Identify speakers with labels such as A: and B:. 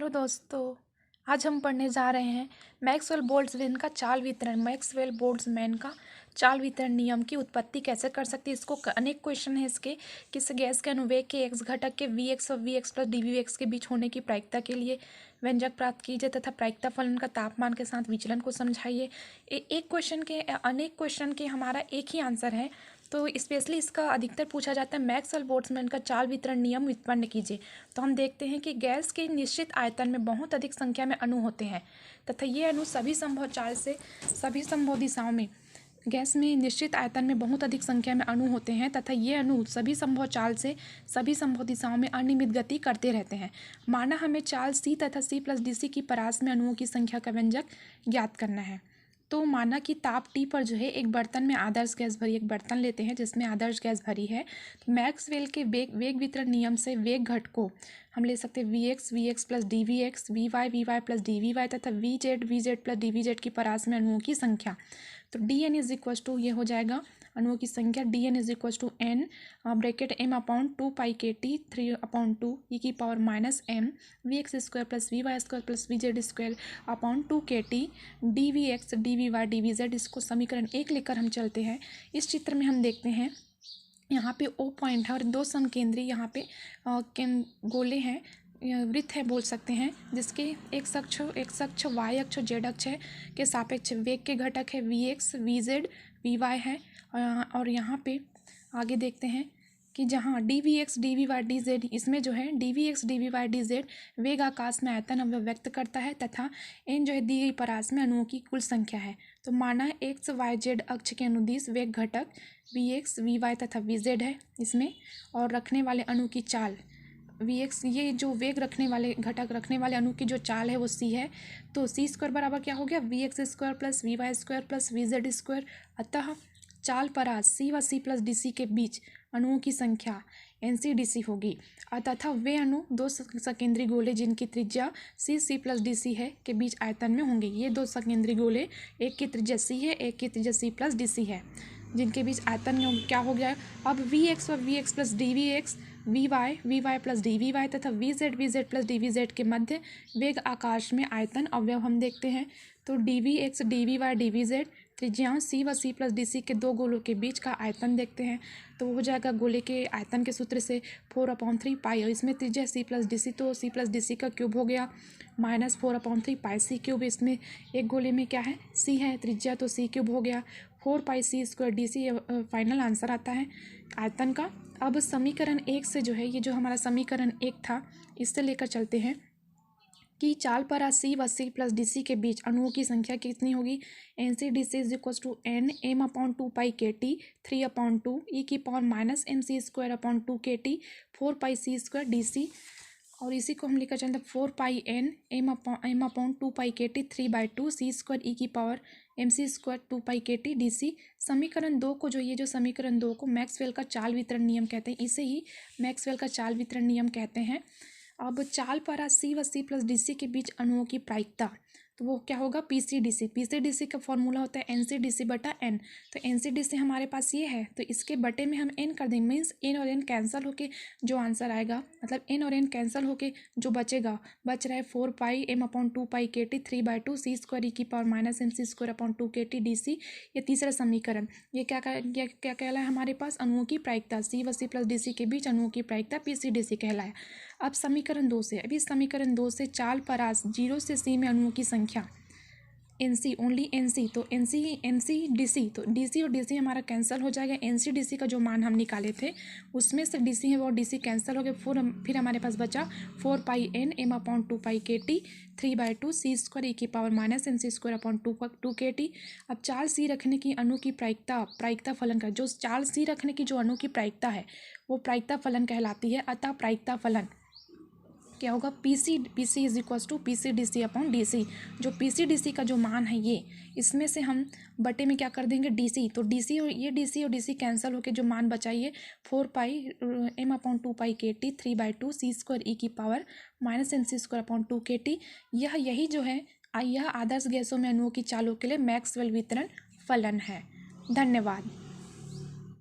A: Hello दोस्तों, आज हम पढ़ने जा रहे हैं मैक्सवेल बोल्ट्जमैन का चाल वितरण। मैक्सवेल बोल्ट्जमैन का चाल वितरण नियम की उत्पत्ति कैसे कर सकती है। इसको अनेक क्वेश्चन है इसके। किस गैस के अनुवेग के एक्स घटक के वी एक्स और we x plus D we x के बीच होने की प्रायिकता के लिए व्यंजक प्राप्त कीजिए तथा प्रायिकता फलन का तापमान के साथ विचलन को समझाइए। एक क्वेश्चन के अनेक क्वेश्चन के हमारा एक ही आंसर है, तो स्पेशली इसका अधिकतर पूछा जाता है मैक्सवेल बोल्ट्जमैन का चाल वितरण नियम व्युत्पन्न कीजिए। तो हम देखते हैं कि गैस के निश्चित आयतन में बहुत अधिक संख्या में अणु होते हैं तथा ये अणु सभी संभव चाल से सभी संभव दिशाओं में गैस में निश्चित आयतन में बहुत अधिक संख्या में अणु होते हैं तथा ये अणु सभी संभव चाल से सभी संभव दिशाओं में अनियमित गति करते रहते हैं। माना हमें चाल सी तथा सी प्लस डी सी की परास में अणुओं की संख्या का व्यंजक ज्ञात करना है। तो माना कि ताप T पर जो है एक बर्तन में आदर्श गैस भरी, एक बर्तन लेते हैं जिसमें आदर्श गैस भरी है। तो मैक्सवेल के वेग वितरण नियम से वेग घट को हम ले सकते हैं V x plus D we x, V Y plus D we Y तथा V Z plus D we Z की परास में अणुओं की संख्या। तो D N is equal to ये हो जाएगा अणुओं की संख्या D N is equal to N bracket M upon 2 pi के टी 3 अपॉन 2 ई की power minus M V x square plus we Y square plus v z square upon 2 k t d we x D we Y D we z. इसको समीकरण 1 लेकर हम चलते हैं। इस चित्र में हम देखते हैं यहाँ पे ओ पॉइंट है और दो समकेंद्री यहाँ पे गोले हैं, वृत्त है बोल सकते हैं, जिसके एक्स अक्ष वाई अक्ष जेड अक्ष है के सापेक्ष वेग के घटक है v x v z v y है। और यहाँ पे आगे देखते हैं कि जहाँ d we x D we Y d z, इसमें जो है d we x D we Y d z वेग आकाश में आयतन अवयव व्यक्त करता है तथा एन जो है दी गई परास में अणुओं की कुल संख्या है। तो माना एक्स वाई जेड अक्ष के अनुदिश वेग घटक वी एक्स वी वाई तथा वी जेड है इसमें, और रखने वाले अणु की चाल वी एक्स, ये जो वेग रखने वाले घटक रखने वाले अणु की जो चाल है वो सी है। तो सी स्क्वायर बराबर क्या हो गया v x square plus we Y square plus v z square. अतः चाल परास सी व सी प्लस डी सी के बीच अणुओं की संख्या एन सी डी सी होगी तथा वे अणु दो सकेंद्री गोले जिनकी त्रिज्या सी प्लस डी सी है के बीच आयतन में होंगे। ये दो सकेंद्री गोले, एक की त्रिज्या सी है एक की त्रिज्या सी प्लस डी सी है, जिनके बीच आयतन में क्या हो गया। अब वी एक्स और we x plus D we x V Y plus D we Y तथा V Z plus D we Z के मध्य वेग आकाश में आयतन अवयव हम देखते हैं। तो D we x D we Y D we Z त्रिज्याओं सी व सी प्लस डी सी के दो गोलों के बीच का आयतन देखते हैं। तो वो हो जाएगा गोले के आयतन के सूत्र से 4/3 पाई, और इसमें त्रिज्या सी प्लस डी सी, तो सी प्लस डी सी का क्यूब हो गया माइनस 4/3 पाई सी क्यूब। इसमें एक गोले में क्या है सी है त्रिज्या, तो सी क्यूब हो गया 4 पाई सी square D C. Final answer आता है आयतन का। अब समीकरण 1 से जो है, ये जो हमारा समीकरण 1 था, इससे लेकर चलते हैं कि चाल परास सी व सी प्लस डी सी के बीच अणुओं की संख्या कितनी होगी। N c d c is equal to n m upon 2 pi के टी 3/2 ई की power minus m c square upon 2 k t 4 pi सी स्क्वायर डी सी। और इसी को हम लेकर चलते 4 pi n m upon 2 pi के टी 3/2 सी स्क्वायर ई की power m c square 2 pi के टी डी सी। समीकरण 2 को जो, ये जो समीकरण 2 को मैक्सवेल का चाल वितरण नियम कहते हैं, इसे ही मैक्सवेल का चाल वितरण नियम कहते हैं। अब चाल परास सी व सी प्लस डी सी के बीच अणुओं की प्रायिकता, तो वो क्या होगा p c d c. P c d c का फॉर्मूला होता है एन सी डी सी बटा एन। तो एन सी डी सी हमारे पास ये है, तो इसके बटे में हम एन कर देंगे, मीन्स एन और एन कैंसिल होके जो आंसर आएगा, मतलब एन और एन कैंसिल होके जो बचेगा, बच रहा है 4 पाई एम अपॉन 2 पाई के टी 3/2 सी स्क्वायर ई की power minus m c square upon 2 k t D C. ये तीसरा समीकरण, ये क्या कहलाया हमारे पास अणुओं की प्रायिकता, सी व सी प्लस डी सी के बीच अणुओं की प्रायिकता पी सी डी सी कहलाया। अब समीकरण 2 से, अभी समीकरण 2 से चाल परास 0 से सी में अणुओं की संख्या n c, only n c, तो एन सी डी सी, तो डी सी और डी सी हमारा कैंसिल हो जाएगा। एन सी डी सी का जो मान हम निकाले थे उसमें से डी सी है वो डी सी कैंसिल हो गया, फिर हमारे पास बचा 4 pi n m upon 2 pi के टी 3/2 सी स्क्वायर ई की power minus n c square upon 2 k T. अब चाल सी रखने की अणु की प्रायिकता फलन का, जो चाल सी रखने की जो अणु की प्रायिकता है वो प्रायिकता फलन कहलाती है। अतः प्रायिकता फलन क्या होगा p c is equal to p c d c upon d c. जो पी सी डी सी का जो मान है ये, इसमें से हम बटे में क्या कर देंगे डी सी, तो डी सी और डी सी कैंसिल होकर जो मान बचाइए 4 पाई एम अपॉन 2 पाई के टी 3/2 सी स्क्वायर ई की power minus m c square upon 2 k T. यही जो है यह आदर्श गैसों में अणुओं की चालों के लिए मैक्सवेल वितरण फलन है। धन्यवाद।